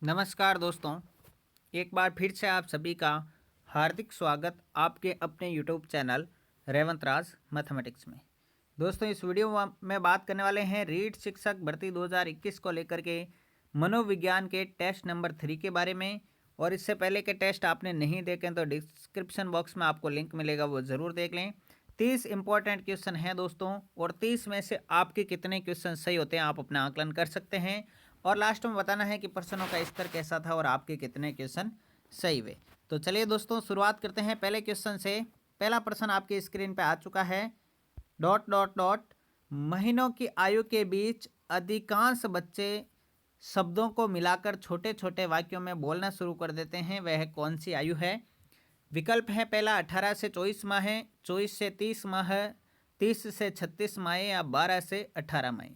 नमस्कार दोस्तों, एक बार फिर से आप सभी का हार्दिक स्वागत आपके अपने यूट्यूब चैनल रेवंत राज मैथमेटिक्स में। दोस्तों, इस वीडियो में बात करने वाले हैं रीट शिक्षक भर्ती 2021 को लेकर के मनोविज्ञान के टेस्ट नंबर 3 के बारे में। और इससे पहले के टेस्ट आपने नहीं देखे तो डिस्क्रिप्शन बॉक्स में आपको लिंक मिलेगा, वो ज़रूर देख लें। 30 इंपॉर्टेंट क्वेश्चन हैं दोस्तों, और 30 में से आपके कितने क्वेश्चन सही होते हैं आप अपना आकलन कर सकते हैं। और लास्ट में बताना है कि प्रश्नों का स्तर कैसा था और आपके कितने क्वेश्चन सही हुए। तो चलिए दोस्तों, शुरुआत करते हैं पहले क्वेश्चन से। पहला प्रश्न आपके स्क्रीन पे आ चुका है। डॉट डॉट डॉट महीनों की आयु के बीच अधिकांश बच्चे शब्दों को मिलाकर छोटे छोटे वाक्यों में बोलना शुरू कर देते हैं, वह कौन सी आयु है? विकल्प है पहला 18 से 24 माह, 24 से 30 माह, 30 से 36 माह या 12 से 18 माह।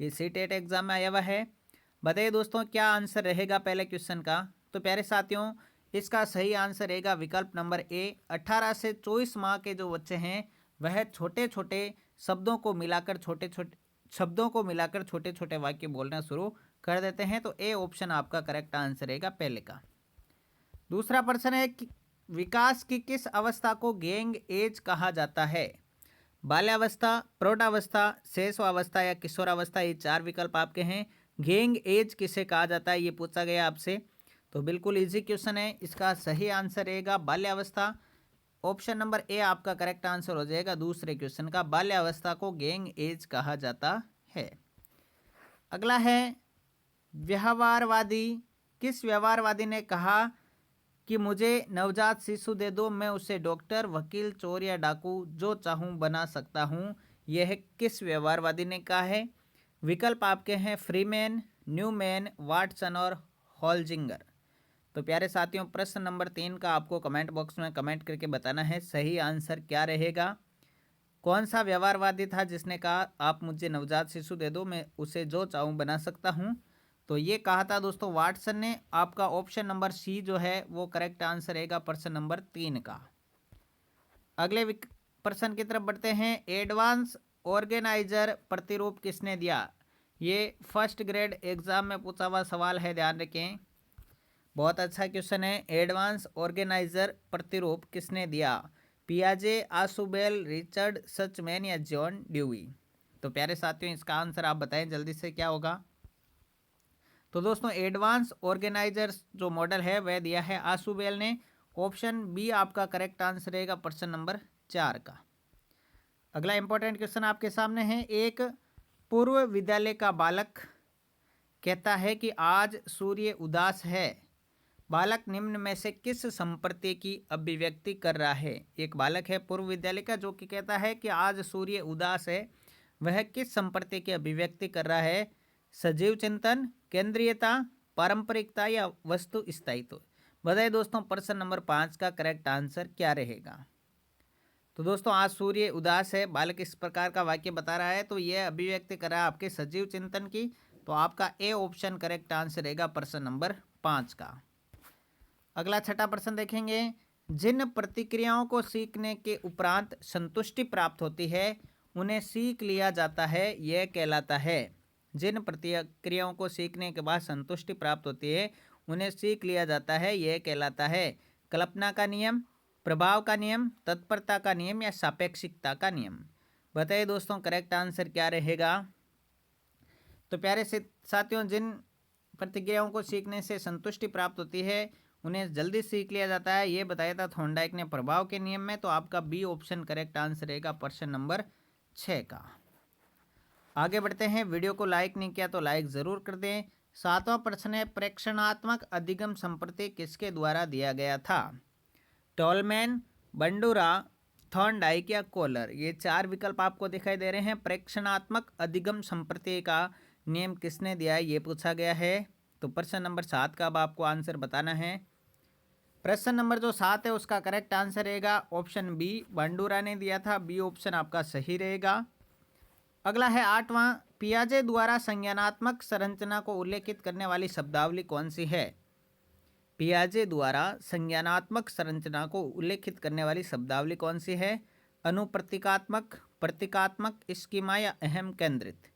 ये सीटेट एग्जाम में आया हुआ है। बताइए दोस्तों, क्या आंसर रहेगा पहले क्वेश्चन का? तो प्यारे साथियों, इसका सही आंसर रहेगा विकल्प नंबर ए। 18 से 24 माह के जो बच्चे हैं वह छोटे छोटे शब्दों को मिलाकर छोटे छोटे वाक्य बोलना शुरू कर देते हैं। तो ए ऑप्शन आपका करेक्ट आंसर रहेगा पहले का। दूसरा प्रश्न है कि विकास की किस अवस्था को गैंग एज कहा जाता है? बाल्यावस्था, प्रौढ़ावस्था, शैशवावस्था या किशोरावस्था। ये 4 विकल्प आपके हैं। गैंग एज किसे कहा जाता है, ये पूछा गया आपसे। तो बिल्कुल इजी क्वेश्चन है, इसका सही आंसर रहेगा बाल्यावस्था। ऑप्शन नंबर ए आपका करेक्ट आंसर हो जाएगा दूसरे क्वेश्चन का। बाल्यावस्था को गैंग एज कहा जाता है। अगला है व्यवहारवादी। किस व्यवहारवादी ने कहा कि मुझे नवजात शिशु दे दो, मैं उसे डॉक्टर, वकील, चोर या डाकू जो चाहूं बना सकता हूं? यह किस व्यवहारवादी ने कहा है? विकल्प आपके हैं फ्रीमैन, न्यूमैन, वाटसन और हॉल्जिंगर। तो प्यारे साथियों, प्रश्न नंबर 3 का आपको कमेंट बॉक्स में कमेंट करके बताना है सही आंसर क्या रहेगा। कौन सा व्यवहारवादी था जिसने कहा आप मुझे नवजात शिशु दे दो, मैं उसे जो चाहूं बना सकता हूं? तो ये कहा था दोस्तों वाटसन ने। आपका ऑप्शन नंबर सी जो है वो करेक्ट आंसर रहेगा प्रश्न नंबर 3 का। अगले प्रश्न की तरफ बढ़ते हैं। एडवांस ऑर्गेनाइजर प्रतिरूप किसने दिया? ये फर्स्ट ग्रेड एग्जाम में पूछा हुआ सवाल है, ध्यान रखें। बहुत अच्छा क्वेश्चन है। एडवांस ऑर्गेनाइजर प्रतिरूप किसने दिया? पियाजे, आशुबेल, रिचर्ड सचमैन या जॉन ड्यूई। तो प्यारे साथियों, इसका आंसर आप बताएं जल्दी से क्या होगा। तो दोस्तों, एडवांस ऑर्गेनाइजर्स जो मॉडल है वह दिया है आशुबेल ने। ऑप्शन बी आपका करेक्ट आंसर रहेगा प्रश्न नंबर 4 का। अगला इंपॉर्टेंट क्वेश्चन आपके सामने है। एक पूर्व विद्यालय का बालक कहता है कि आज सूर्य उदास है। बालक निम्न में से किस संप्रति की अभिव्यक्ति कर रहा है? एक बालक है पूर्व विद्यालय का जो कि कहता है कि आज सूर्य उदास है, वह किस संप्रति की अभिव्यक्ति कर रहा है? सजीव चिंतन, केंद्रीयता, पारंपरिकता या वस्तु स्थायित्व। बताइए दोस्तों, प्रश्न नंबर 5 का करेक्ट आंसर क्या रहेगा। तो दोस्तों, आज सूर्य उदास है, बालक इस प्रकार का वाक्य बता रहा है, तो यह अभिव्यक्ति कर रहा है आपके सजीव चिंतन की। तो आपका ए ऑप्शन करेक्ट आंसर रहेगा प्रश्न नंबर 5 का। अगला छठा प्रश्न देखेंगे। जिन प्रतिक्रियाओं को सीखने के उपरांत संतुष्टि प्राप्त होती है उन्हें सीख लिया जाता है, यह कहलाता है। जिन प्रतिक्रियाओं को सीखने के बाद संतुष्टि प्राप्त होती है उन्हें सीख लिया जाता है, यह कहलाता है कल्पना का नियम, प्रभाव का नियम, तत्परता का नियम या सापेक्षिकता का नियम। बताइए दोस्तों, करेक्ट आंसर क्या रहेगा। तो प्यारे से साथियों, जिन प्रतिक्रियाओं को सीखने से संतुष्टि प्राप्त होती है उन्हें जल्दी सीख लिया जाता है, ये बताया था थॉर्नडाइक ने प्रभाव के नियम में। तो आपका बी ऑप्शन करेक्ट आंसर रहेगा प्रश्न नंबर 6 का। आगे बढ़ते हैं। वीडियो को लाइक नहीं किया तो लाइक जरूर कर दें। 7वां प्रश्न है, प्रेक्षणात्मक अधिगम संप्रति किसके द्वारा दिया गया था? टॉलमैन, बंडूरा, थॉर्नडाइक या कोलर। ये 4 विकल्प आपको दिखाई दे रहे हैं। प्रेक्षणात्मक अधिगम संप्रति का नियम किसने दिया है, ये पूछा गया है। तो प्रश्न नंबर 7 का अब आपको आंसर बताना है। प्रश्न नंबर जो 7 है उसका करेक्ट आंसर रहेगा ऑप्शन बी, बंडूरा ने दिया था। बी ऑप्शन आपका सही रहेगा। अगला है 8वां, पियाजे द्वारा संज्ञानात्मक संरचना को उल्लेखित करने वाली शब्दावली कौन सी है? पियाजे द्वारा संज्ञानात्मक संरचना को उल्लेखित करने वाली शब्दावली कौन सी है? अनुप्रतीकात्मक, प्रतीकात्मक, स्कीमा या अहम केंद्रित।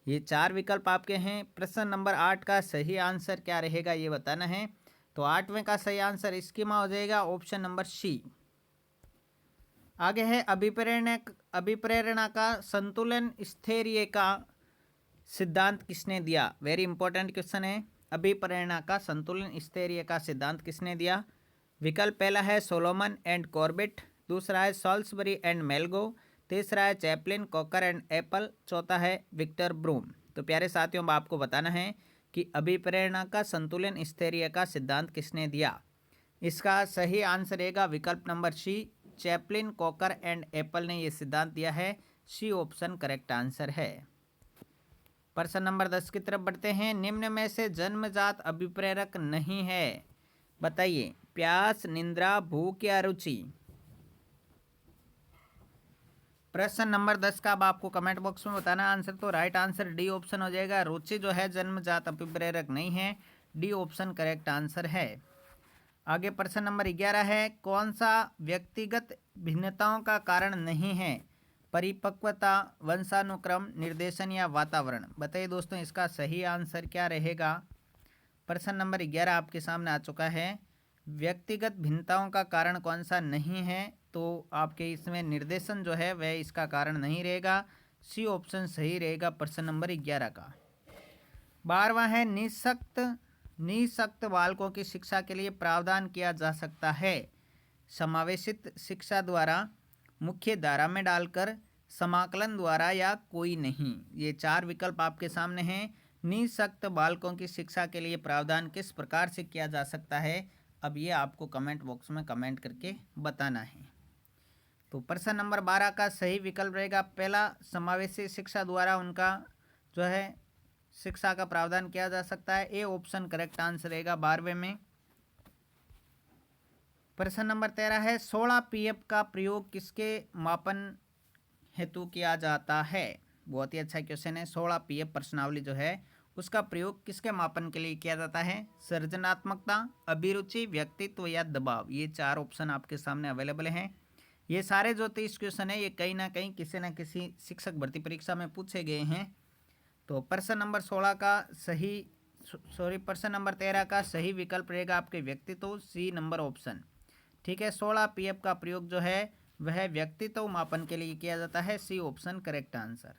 ये 4 विकल्प आपके हैं। प्रश्न नंबर 8 का सही आंसर क्या रहेगा ये बताना है। तो 8वें का सही आंसर स्कीमा हो जाएगा ऑप्शन नंबर सी। आगे है अभिप्रेरणा का संतुलन स्थैर्य का सिद्धांत किसने दिया। वेरी इंपॉर्टेंट क्वेश्चन है। अभिप्रेरणा का संतुलन स्थैर्य का सिद्धांत किसने दिया। विकल्प पहला है सोलोमन एंड कॉर्बेट, दूसरा है सॉल्सबरी एंड मेलगो, तीसरा है चैपलिन कॉकर एंड एप्पल, चौथा है विक्टर ब्रूम। तो प्यारे साथियों, आपको बताना है कि अभिप्रेरणा का संतुलन स्थैर्य का सिद्धांत किसने दिया। इसका सही आंसर रहेगा विकल्प number C, Chaplin Cocker and Apple ने यह सिद्धांत दिया है। सी ऑप्शन करेक्ट आंसर है। प्रश्न नंबर 10 की तरफ बढ़ते हैं। निम्न में से जन्मजात अभिप्रेरक नहीं है, बताइए। प्यास, निंद्रा, भूख या रुचि। प्रश्न नंबर 10 का अब आपको कमेंट बॉक्स में बताना आंसर। तो राइट आंसर डी ऑप्शन हो जाएगा। रुचि जो है जन्मजात अभिप्रेरक नहीं है। डी ऑप्शन करेक्ट आंसर है। आगे प्रश्न नंबर 11 है। कौन सा व्यक्तिगत भिन्नताओं का कारण नहीं है। परिपक्वता, वंशानुक्रम, निर्देशन या वातावरण। बताइए दोस्तों, इसका सही आंसर क्या रहेगा। प्रश्न नंबर 11 आपके सामने आ चुका है। व्यक्तिगत भिन्नताओं का कारण कौन सा नहीं है, तो आपके इसमें निर्देशन जो है वह इसका कारण नहीं रहेगा। सी ऑप्शन सही रहेगा प्रश्न नंबर 11 का। 12वां है। निःशक्त बालकों की शिक्षा के लिए प्रावधान किया जा सकता है। समावेशित शिक्षा द्वारा, मुख्य धारा में डालकर, समाकलन द्वारा या कोई नहीं। ये 4 विकल्प आपके सामने हैं। निःशक्त बालकों की शिक्षा के लिए प्रावधान किस प्रकार से किया जा सकता है, अब ये आपको कमेंट बॉक्स में कमेंट करके बताना है। तो प्रश्न नंबर 12 का सही विकल्प रहेगा पहला, समावेशी शिक्षा द्वारा उनका जो है शिक्षा का प्रावधान किया जा सकता है। ए ऑप्शन करेक्ट आंसर रहेगा 12वें में। प्रश्न नंबर 13 है। 16 पीएफ का प्रयोग किसके मापन हेतु किया जाता है। बहुत ही अच्छा क्वेश्चन है। 16 पीएफ प्रश्नावली जो है उसका प्रयोग किसके मापन के लिए किया जाता है। सृजनात्मकता, अभिरुचि, व्यक्तित्व या दबाव। ये 4 ऑप्शन आपके सामने अवेलेबल हैं। ये सारे जो 30 क्वेश्चन है ये कहीं ना कहीं किसी न किसी शिक्षक भर्ती परीक्षा में पूछे गए हैं। तो प्रश्न नंबर 16 का सही प्रश्न नंबर 13 का सही विकल्प रहेगा आपके व्यक्तित्व, सी नंबर ऑप्शन। ठीक है, 16 पीएफ का प्रयोग जो है वह व्यक्तित्व मापन के लिए किया जाता है। C option correct answer.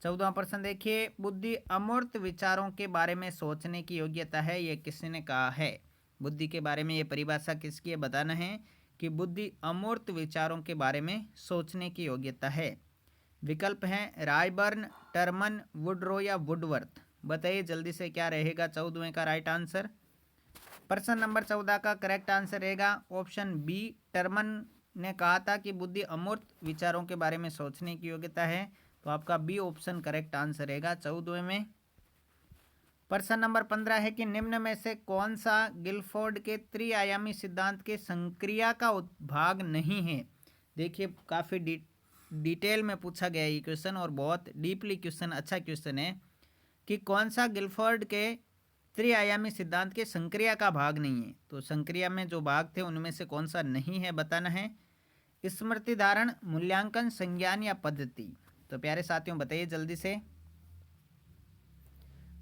14वां प्रश्न देखिए। बुद्धि अमूर्त विचारों के बारे में सोचने की योग्यता है, यह किसी ने कहा है। बुद्धि के बारे में ये परिभाषा किसकी है, बताना है कि बुद्धि अमूर्त विचारों के बारे में सोचने की योग्यता है। विकल्प हैं रायबर्न, टर्मन, वुडरो या वुडवर्थ। बताइए जल्दी से क्या रहेगा 14वें का राइट आंसर। प्रश्न नंबर 14 का करेक्ट आंसर रहेगा ऑप्शन बी, टर्मन ने कहा था कि बुद्धि अमूर्त विचारों के बारे में सोचने की योग्यता है। तो आपका बी ऑप्शन करेक्ट आंसर रहेगा 14वें में। प्रश्न नंबर 15 है कि निम्न में से कौन सा गिलफोर्ड के त्रिआयामी सिद्धांत के संक्रिया का भाग नहीं है। देखिए काफ़ी डिटेल में पूछा गया ये क्वेश्चन और बहुत डीपली क्वेश्चन, अच्छा क्वेश्चन है कि कौन सा गिलफोर्ड के त्रिआयामी सिद्धांत के संक्रिया का भाग नहीं है। तो संक्रिया में जो भाग थे उनमें से कौन सा नहीं है बताना है। स्मृति धारण, मूल्यांकन, संज्ञान या पद्धति। तो प्यारे साथियों बताइए जल्दी से।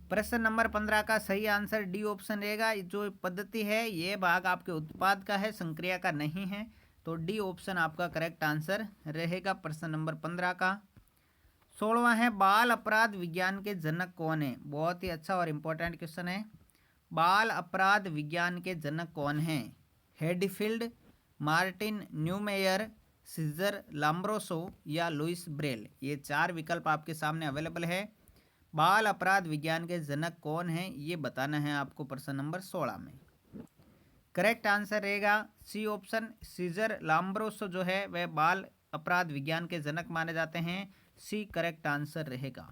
प्रश्न नंबर 15 का सही आंसर डी ऑप्शन रहेगा। जो पद्धति है ये भाग आपके उत्पाद का है, संक्रिया का नहीं है। तो डी ऑप्शन आपका करेक्ट आंसर रहेगा प्रश्न नंबर 15 का। 16वां है। बाल अपराध विज्ञान के जनक कौन है। बहुत ही अच्छा और इम्पोर्टेंट क्वेश्चन है। बाल अपराध विज्ञान के जनक कौन हैं। हेडीफील्ड, मार्टिन न्यूमेयर, सीजर लाम्ब्रोसो या लुइस ब्रेल। ये 4 विकल्प आपके सामने अवेलेबल है। बाल अपराध विज्ञान के जनक कौन हैं ये बताना है आपको प्रश्न नंबर 16 में। करेक्ट आंसर रहेगा सी ऑप्शन, सीजर लाम्ब्रोसो जो है वह बाल अपराध विज्ञान के जनक माने जाते हैं। सी करेक्ट आंसर रहेगा।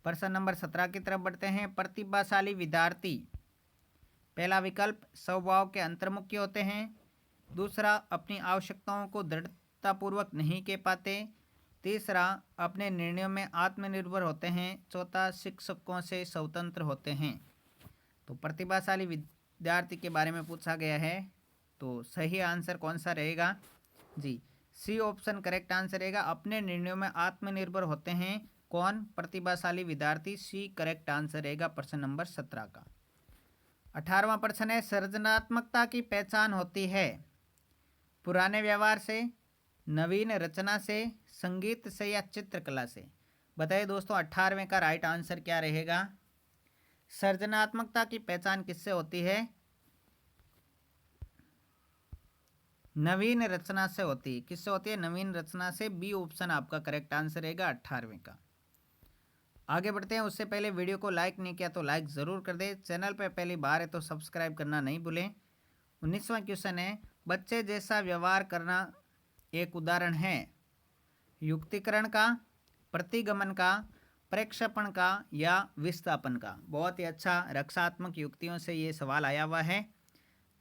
प्रश्न नंबर 17 की तरफ बढ़ते हैं। प्रतिभाशाली विद्यार्थी, पहला विकल्प स्वभाव के अंतर्मुखी होते हैं, दूसरा अपनी आवश्यकताओं को दृढ़तापूर्वक नहीं कह पाते, तीसरा अपने निर्णयों में आत्मनिर्भर होते हैं, चौथा शिक्षकों से स्वतंत्र होते हैं। तो प्रतिभाशाली विद्यार्थी के बारे में पूछा गया है। तो सही आंसर कौन सा रहेगा जी, सी ऑप्शन करेक्ट आंसर रहेगा। अपने निर्णयों में आत्मनिर्भर होते हैं, कौन? प्रतिभाशाली विद्यार्थी। सी करेक्ट आंसर रहेगा प्रश्न नंबर 17 का। 18वां प्रश्न है, सृजनात्मकता की पहचान होती है पुराने व्यवहार से, नवीन रचना से, संगीत से या चित्रकला से। बताइए दोस्तों 18वें का राइट आंसर क्या रहेगा? सृजनात्मकता की पहचान किससे होती है? नवीन रचना से होती है। किससे होती है? नवीन रचना से। बी ऑप्शन आपका करेक्ट आंसर रहेगा 18वें का। आगे बढ़ते हैं, उससे पहले वीडियो को लाइक नहीं किया तो लाइक ज़रूर कर दे। चैनल पर पहली बार है तो सब्सक्राइब करना नहीं भूलें। 19वां क्वेश्चन है, बच्चे जैसा व्यवहार करना एक उदाहरण है युक्तिकरण का, प्रतिगमन का, प्रक्षेपण का या विस्थापन का। बहुत ही अच्छा रक्षात्मक युक्तियों से ये सवाल आया हुआ है।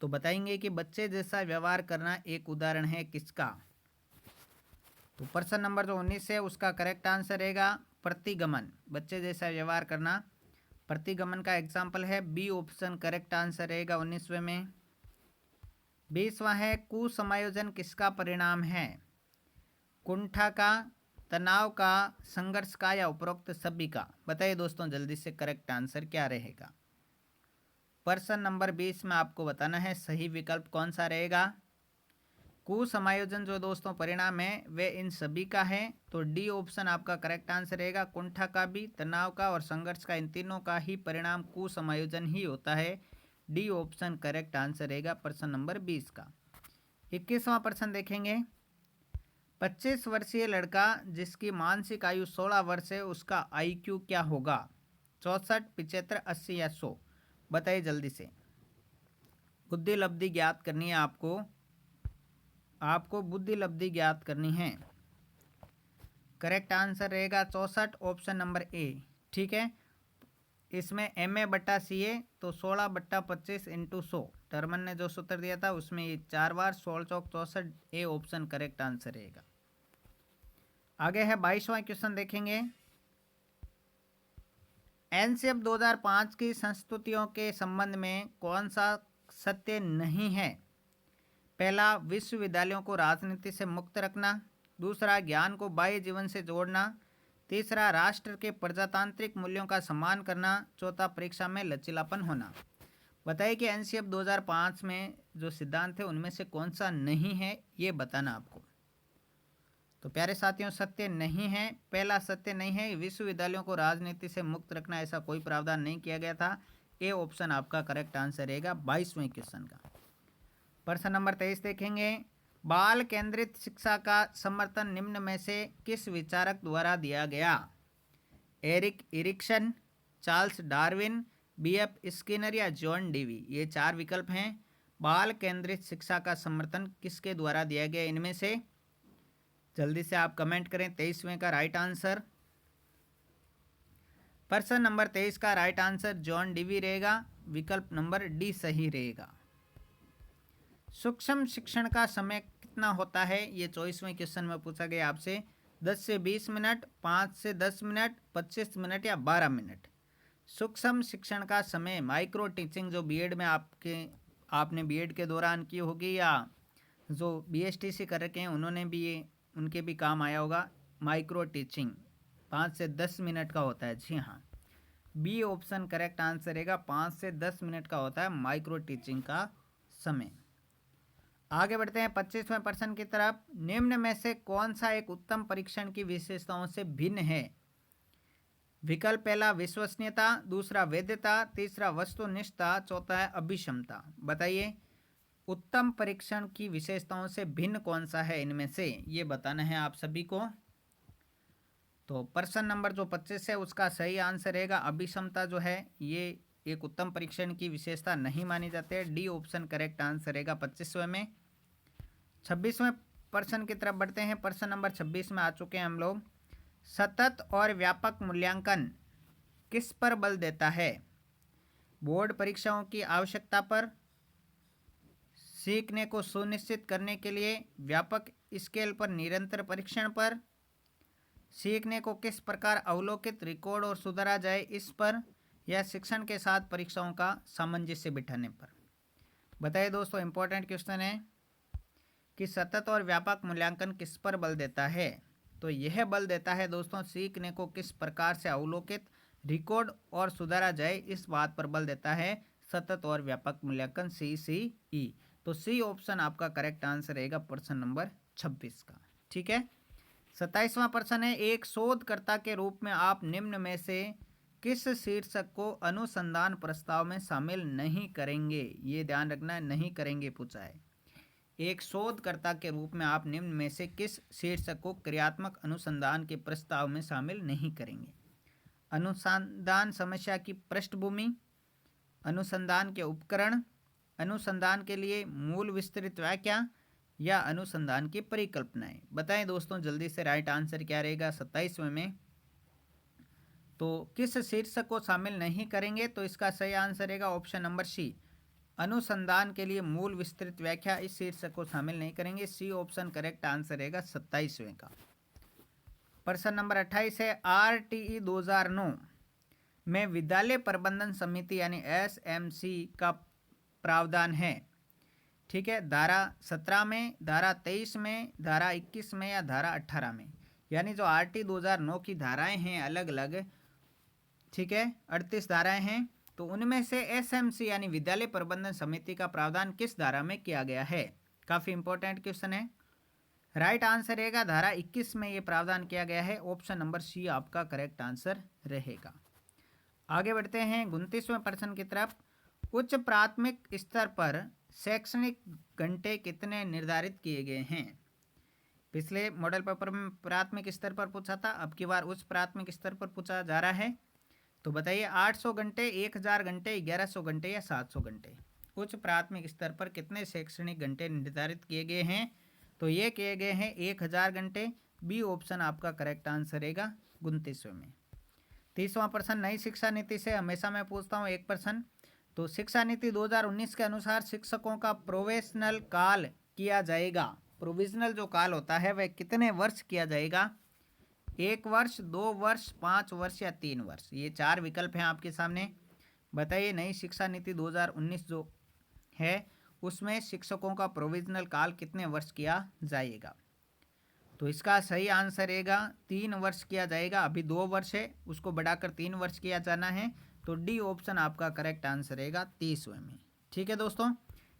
तो बताएंगे कि बच्चे जैसा व्यवहार करना एक उदाहरण है किसका? तो प्रश्न नंबर जो 19 है उसका करेक्ट आंसर रहेगा प्रतिगमन। बच्चे जैसा व्यवहार करना प्रतिगमन का एग्जाम्पल है। बी ऑप्शन करेक्ट आंसर रहेगा 19वें में। 20वां है, कुसमायोजन किसका परिणाम है? कुंठा का, तनाव का, संघर्ष का या उपरोक्त सभी का। बताइए दोस्तों जल्दी से करेक्ट आंसर क्या रहेगा? प्रश्न नंबर 20 में आपको बताना है सही विकल्प कौन सा रहेगा। कुसमायोजन जो दोस्तों परिणाम है वे इन सभी का है। तो डी ऑप्शन आपका करेक्ट आंसर रहेगा। कुंठा का भी, तनाव का और संघर्ष का, इन तीनों का ही परिणाम कुसमायोजन ही होता है। डी ऑप्शन करेक्ट आंसर रहेगा प्रश्न नंबर 20 का। 21वां प्रश्न देखेंगे, 25 वर्षीय लड़का जिसकी मानसिक आयु 16 वर्ष है उसका IQ क्या होगा? 64, 75, 80 या 100। बताइए जल्दी से। बुद्धि लब्धि ज्ञात करनी है आपको बुद्धि लब्धि ज्ञात करनी है। करेक्ट आंसर रहेगा 64 ऑप्शन नंबर ए। ठीक है, इसमें MA/CA तो 16/25 इंटू 100 टर्मन ने जो सूत्र दिया था उसमें ये 4 बार 16 चौक 64। ए ऑप्शन करेक्ट आंसर रहेगा। आगे है 22वां क्वेश्चन देखेंगे, एनसीएफ 2005 की संस्तुतियों के संबंध में कौन सा सत्य नहीं है? पहला, विश्वविद्यालयों को राजनीति से मुक्त रखना। दूसरा, ज्ञान को बाह्य जीवन से जोड़ना। तीसरा, राष्ट्र के प्रजातांत्रिक मूल्यों का सम्मान करना। चौथा, परीक्षा में लचीलापन होना। बताइए कि एनसीएफ 2005 में जो सिद्धांत है उनमें से कौन सा नहीं है, ये बताना आपको। तो प्यारे साथियों सत्य नहीं है, पहला सत्य नहीं है, विश्वविद्यालयों को राजनीति से मुक्त रखना ऐसा कोई प्रावधान नहीं किया गया था। ए ऑप्शन आपका करेक्ट आंसर रहेगा 22वें क्वेश्चन का। प्रश्न नंबर 23 देखेंगे, बाल केंद्रित शिक्षा का समर्थन निम्न में से किस विचारक द्वारा दिया गया? Erik Erikson, Charles Darwin, BF Skinner या जॉन डेवी। ये 4 विकल्प हैं। बाल केंद्रित शिक्षा का समर्थन किसके द्वारा दिया गया इनमें से? जल्दी से आप कमेंट करें 23वें का राइट आंसर। प्रश्न नंबर 23 का राइट आंसर जॉन डेवी रहेगा। विकल्प नंबर डी सही रहेगा। सूक्ष्म शिक्षण का समय कितना होता है? ये 24वें क्वेश्चन में पूछा गया आपसे। 10 से 20 मिनट, 5 से 10 मिनट, 25 मिनट या 12 मिनट। सूक्ष्म शिक्षण का समय माइक्रो टीचिंग जो बीएड में आपने बीएड के दौरान की होगी या जो BSTC कर रखे हैं उन्होंने भी ये उनके भी काम आया होगा। माइक्रो टीचिंग 5 से 10 मिनट का होता है। जी हाँ, बी ऑप्शन करेक्ट आंसर रहेगा। 5 से 10 मिनट का होता है माइक्रो टीचिंग का समय। आगे बढ़ते हैं 25वें प्रश्न की तरफ। निम्न में से कौन सा एक उत्तम परीक्षण की विशेषताओं से भिन्न है? विकल्प पहला विश्वसनीयता, दूसरा वैधता, तीसरा वस्तुनिष्ठता, चौथा है अभिक्षमता। बताइए उत्तम परीक्षण की विशेषताओं से भिन्न कौन सा है इनमें से, ये बताना है आप सभी को। तो प्रश्न नंबर जो 25 है उसका सही आंसर रहेगा अभिक्षमता जो है ये एक उत्तम परीक्षण की विशेषता नहीं मानी जाती है। डी ऑप्शन करेक्ट आंसर रहेगा 25वें में। 26वें प्रश्न की तरफ बढ़ते हैं। प्रश्न नंबर 26 में आ चुके हैं हम लोग। सतत और व्यापक मूल्यांकन किस पर बल देता है? बोर्ड परीक्षाओं की आवश्यकता पर, सीखने को सुनिश्चित करने के लिए व्यापक स्केल पर निरंतर परीक्षण पर, सीखने को किस प्रकार अवलोकित, रिकॉर्ड और सुधारा जाए इस पर, या शिक्षण के साथ परीक्षाओं का सामंजस्य बिठाने पर। बताइए दोस्तों इंपॉर्टेंट क्वेश्चन है कि सतत और व्यापक मूल्यांकन किस पर बल देता है? तो यह बल देता है दोस्तों सीखने को किस प्रकार से अवलोकित, रिकॉर्ड और सुधारा जाए, इस बात पर बल देता है सतत और व्यापक मूल्यांकन, CCE। तो सी ऑप्शन आपका करेक्ट आंसर रहेगा प्रश्न नंबर 26 का। ठीक है। 27वां प्रश्न है, एक शोधकर्ता के रूप में आप निम्न में से किस शीर्षक को अनुसंधान प्रस्ताव में शामिल नहीं करेंगे? ये ध्यान रखना, नहीं करेंगे पूछा है। एक शोधकर्ता के रूप में आप निम्न में से किस शीर्षक को क्रियात्मक अनुसंधान के प्रस्ताव में शामिल नहीं करेंगे? अनुसंधान समस्या की पृष्ठभूमि, अनुसंधान के उपकरण, अनुसंधान के लिए मूल विस्तृत व्याख्या या अनुसंधान की परिकल्पनाएं। बताएं दोस्तों जल्दी से, राइट आंसर क्या रहेगा 27वें में? तो किस शीर्षक को शामिल नहीं करेंगे? तो इसका सही आंसर रहेगा ऑप्शन नंबर सी, अनुसंधान के लिए मूल विस्तृत व्याख्या, इस शीर्षक को शामिल नहीं करेंगे। सी ऑप्शन करेक्ट आंसर रहेगा 27वें का। प्रश्न नंबर 28 है, RTE 2009 में विद्यालय प्रबंधन समिति यानी SMC का प्रावधान है। ठीक है, धारा 17 में, धारा 23 में, धारा 21 में या धारा 18 में। यानी जो RTE 2009 की धाराएं हैं अलग अलग, ठीक है, 38 धाराएं हैं, तो उनमें से SMC यानी विद्यालय प्रबंधन समिति का प्रावधान किस धारा में किया गया है? काफी इंपॉर्टेंट क्वेश्चन है। राइट आंसर रहेगा धारा 21 में ये प्रावधान किया गया है। ऑप्शन नंबर सी आपका करेक्ट आंसर रहेगा। आगे बढ़ते हैं 29वें प्रश्न की तरफ। उच्च प्राथमिक स्तर पर शैक्षणिक घंटे कितने निर्धारित किए गए हैं? पिछले मॉडल पेपर में प्राथमिक स्तर पर पूछा था, अब की बार उच्च प्राथमिक स्तर पर पूछा जा रहा है। तो बताइए 800 घंटे, 1000 घंटे, 1100 घंटे या 700 घंटे? उच्च प्राथमिक स्तर पर कितने शैक्षणिक घंटे निर्धारित किए गए हैं? तो ये किए गए हैं 1000 घंटे। बी ऑप्शन आपका करेक्ट आंसर रहेगा 29वें में। 30वां प्रश्न, नई शिक्षा नीति से हमेशा मैं पूछता हूँ एक प्रश्न। तो शिक्षा नीति 2019 के अनुसार शिक्षकों का प्रोविजनल काल किया जाएगा। प्रोविजनल जो काल होता है वह कितने वर्ष किया जाएगा? 1 वर्ष, 2 वर्ष, 5 वर्ष या 3 वर्ष? ये 4 विकल्प हैं आपके सामने। बताइए नई शिक्षा नीति 2019 जो है उसमें शिक्षकों का प्रोविजनल काल कितने वर्ष किया जाएगा? तो इसका सही आंसर रहेगा 3 वर्ष किया जाएगा। अभी 2 वर्ष है, उसको बढ़ाकर 3 वर्ष किया जाना है। तो डी ऑप्शन आपका करेक्ट आंसर रहेगा 30वें में। ठीक है दोस्तों,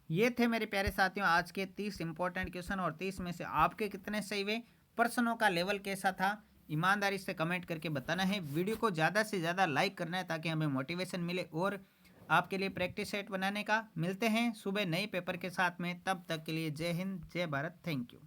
ये थे मेरे प्यारे साथियों आज के 30 इंपॉर्टेंट क्वेश्चन, और 30 में से आपके कितने सही हुए, प्रश्नों का लेवल कैसा था, ईमानदारी से कमेंट करके बताना है। वीडियो को ज़्यादा से ज़्यादा लाइक करना है ताकि हमें मोटिवेशन मिले और आपके लिए प्रैक्टिस सेट बनाने का। मिलते हैं सुबह नए पेपर के साथ में, तब तक के लिए जय हिंद, जय भारत, थैंक यू।